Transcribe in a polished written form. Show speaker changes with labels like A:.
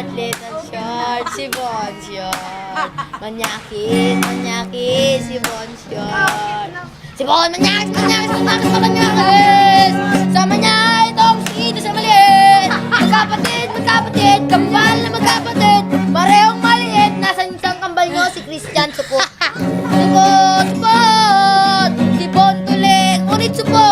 A: little short, si Bon short. Manyakis, si Bon short. Si Bon, manyakis. Sama niya itong sito sa maliit. Magkapatid, kambal na magkapatid. Parehong maliit, nasan isang kambal nyo, si Christian Supot. Si Bon tuli, ngunit supot.